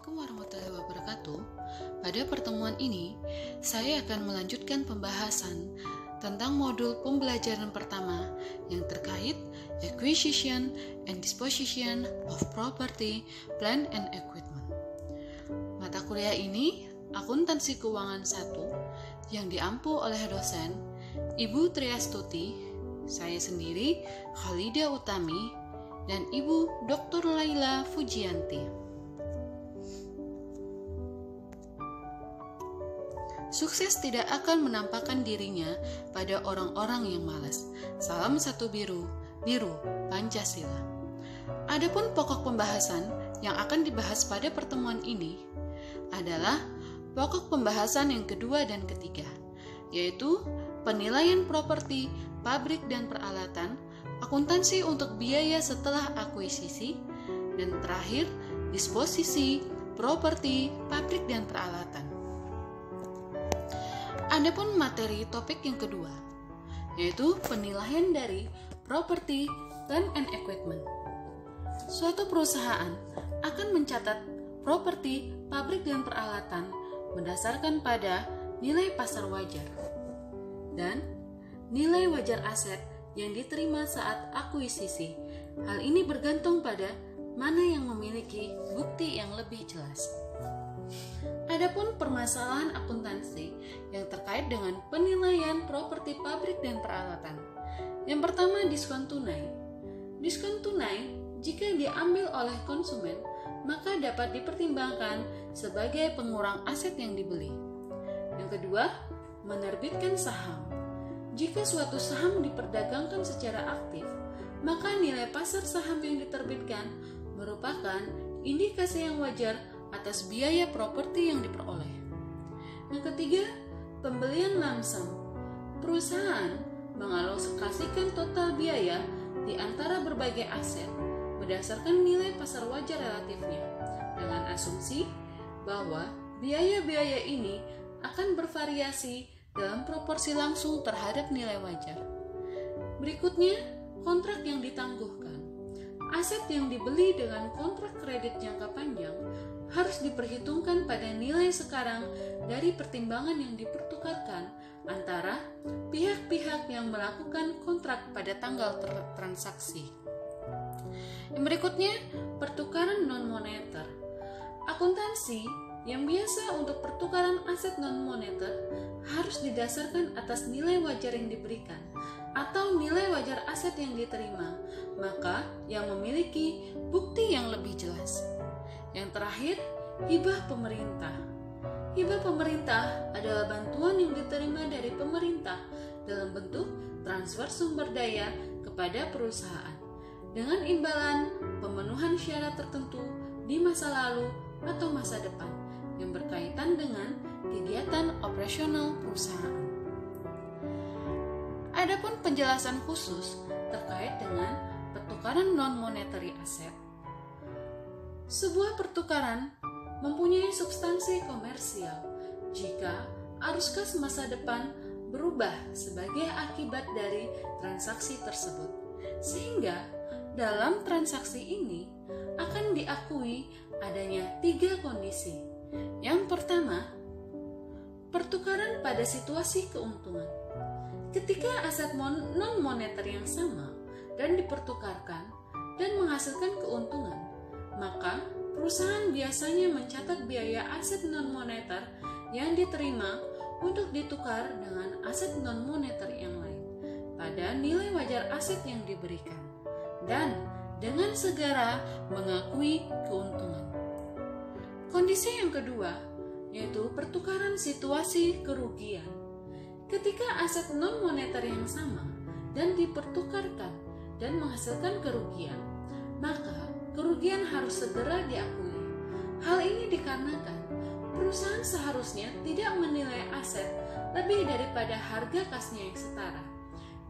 Assalamualaikum warahmatullahi wabarakatuh. Pada pertemuan ini, saya akan melanjutkan pembahasan tentang modul pembelajaran pertama yang terkait Acquisition and Disposition of Property, Plant and Equipment. Mata kuliah ini Akuntansi Keuangan 1 yang diampu oleh dosen Ibu Triastuti, saya sendiri Khalida Utami, dan Ibu Dr. Laila Fujianti. Sukses tidak akan menampakkan dirinya pada orang-orang yang malas. Salam satu biru, Pancasila. Adapun pokok pembahasan yang akan dibahas pada pertemuan ini adalah pokok pembahasan yang kedua dan ketiga, yaitu penilaian properti, pabrik dan peralatan, akuntansi untuk biaya setelah akuisisi, dan terakhir disposisi, properti, pabrik dan peralatan. Adapun materi topik yang kedua, yaitu penilaian dari property, plant and equipment. Suatu perusahaan akan mencatat properti, pabrik dan peralatan berdasarkan pada nilai pasar wajar dan nilai wajar aset yang diterima saat akuisisi. Hal ini bergantung pada mana yang memiliki bukti yang lebih jelas. Adapun permasalahan akuntansi yang terkait dengan penilaian properti pabrik dan peralatan. Yang pertama, diskon tunai. Diskon tunai jika diambil oleh konsumen, maka dapat dipertimbangkan sebagai pengurang aset yang dibeli. Yang kedua, menerbitkan saham. Jika suatu saham diperdagangkan secara aktif, maka nilai pasar saham yang diterbitkan merupakan indikasi yang wajar atas biaya properti yang diperoleh. Yang ketiga, pembelian lump sum. Perusahaan mengalokasikan total biaya di antara berbagai aset berdasarkan nilai pasar wajar relatifnya, dengan asumsi bahwa biaya-biaya ini akan bervariasi dalam proporsi langsung terhadap nilai wajar. Berikutnya, kontrak yang ditangguhkan. Aset yang dibeli dengan kontrak kredit jangka panjang harus diperhitungkan pada nilai sekarang dari pertimbangan yang dipertukarkan antara pihak-pihak yang melakukan kontrak pada tanggal transaksi. Yang berikutnya, pertukaran non-moneter. Akuntansi yang biasa untuk pertukaran aset non-moneter harus didasarkan atas nilai wajar yang diberikan atau nilai wajar aset yang diterima, maka yang memiliki bukti yang lebih jelas. Yang terakhir, hibah pemerintah. Hibah pemerintah adalah bantuan yang diterima dari pemerintah dalam bentuk transfer sumber daya kepada perusahaan dengan imbalan pemenuhan syarat tertentu di masa lalu atau masa depan yang berkaitan dengan kegiatan operasional perusahaan. Adapun penjelasan khusus terkait dengan pertukaran non-monetary asset. Sebuah pertukaran mempunyai substansi komersial jika arus kas masa depan berubah sebagai akibat dari transaksi tersebut, sehingga dalam transaksi ini akan diakui adanya 3 kondisi. Yang pertama, pertukaran pada situasi keuntungan. Ketika aset non-moneter yang sama dan dipertukarkan dan menghasilkan keuntungan, maka perusahaan biasanya mencatat biaya aset non-moneter yang diterima untuk ditukar dengan aset non-moneter yang lain pada nilai wajar aset yang diberikan dan dengan segera mengakui keuntungan. Kondisi yang kedua, yaitu pertukaran situasi kerugian. Ketika aset non-moneter yang sama dan dipertukarkan dan menghasilkan kerugian, maka kerugian harus segera diakui. Hal ini dikarenakan perusahaan seharusnya tidak menilai aset lebih daripada harga kasnya yang setara.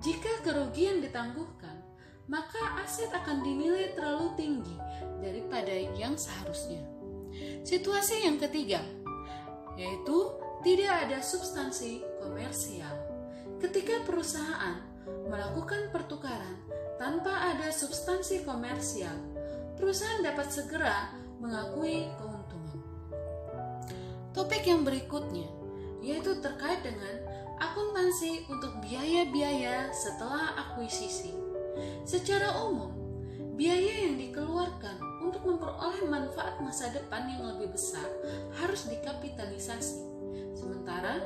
Jika kerugian ditangguhkan, maka aset akan dinilai terlalu tinggi daripada yang seharusnya. Situasi yang ketiga, yaitu tidak ada substansi komersial. Ketika perusahaan melakukan pertukaran tanpa ada substansi komersial, perusahaan dapat segera mengakui keuntungan. Topik yang berikutnya yaitu terkait dengan akuntansi untuk biaya-biaya setelah akuisisi. Secara umum, biaya yang dikeluarkan untuk memperoleh manfaat masa depan yang lebih besar harus dikapitalisasi. Sementara,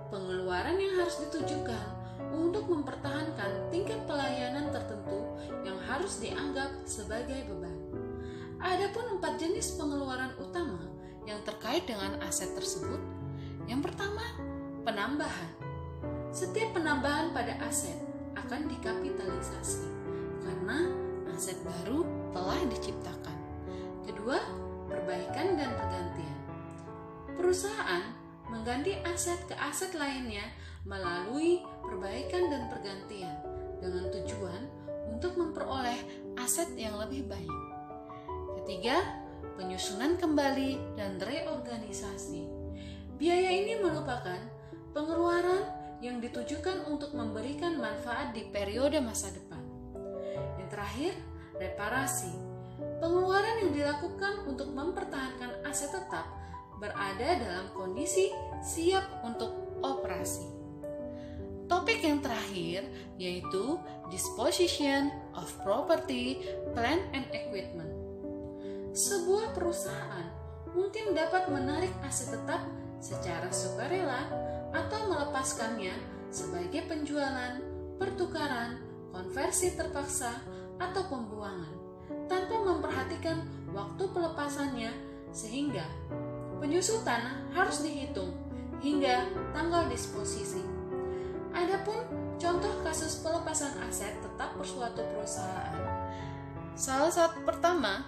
pengeluaran yang harus ditujukan untuk mempertahankan tingkat pelayanan tertentu yang harus dianggap sebagai beban. Adapun 4 jenis pengeluaran utama yang terkait dengan aset tersebut. Yang pertama, penambahan. Setiap penambahan pada aset akan dikapitalisasi karena aset baru telah diciptakan. Kedua, perbaikan dan pergantian. Perusahaan mengganti aset ke aset lainnya melalui perbaikan dan pergantian dengan tujuan untuk memperoleh aset yang lebih baik. Ketiga, penyusunan kembali dan reorganisasi. Biaya ini merupakan pengeluaran yang ditujukan untuk memberikan manfaat di periode masa depan. Yang terakhir, reparasi. Pengeluaran yang dilakukan untuk mempertahankan aset tetap berada dalam kondisi siap untuk operasi. Topik yang terakhir yaitu disposition of property, plant and equipment. Sebuah perusahaan mungkin dapat menarik aset tetap secara sukarela atau melepaskannya sebagai penjualan, pertukaran, konversi terpaksa, atau pembuangan tanpa memperhatikan waktu pelepasannya, sehingga penyusutan harus dihitung hingga tanggal disposisi. Adapun contoh kasus pelepasan aset tetap suatu perusahaan. Salah satu pertama,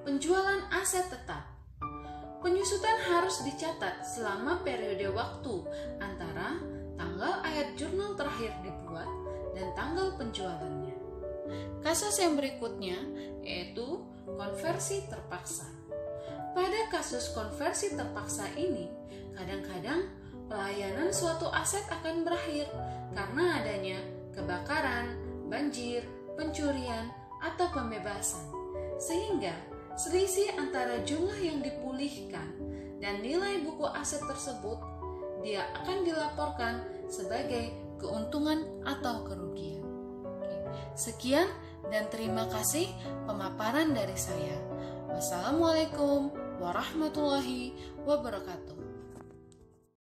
penjualan aset tetap. Penyusutan harus dicatat selama periode waktu antara tanggal ayat jurnal terakhir dibuat dan tanggal penjualannya. Kasus yang berikutnya yaitu konversi terpaksa. Pada kasus konversi terpaksa ini, kadang-kadang pelayanan suatu aset akan berakhir karena adanya kebakaran, banjir, pencurian, atau pembebasan. Sehingga selisih antara jumlah yang dipulihkan dan nilai buku aset tersebut dia akan dilaporkan sebagai keuntungan atau kerugian. Sekian dan terima kasih pemaparan dari saya. Wassalamualaikum warahmatullahi wabarakatuh.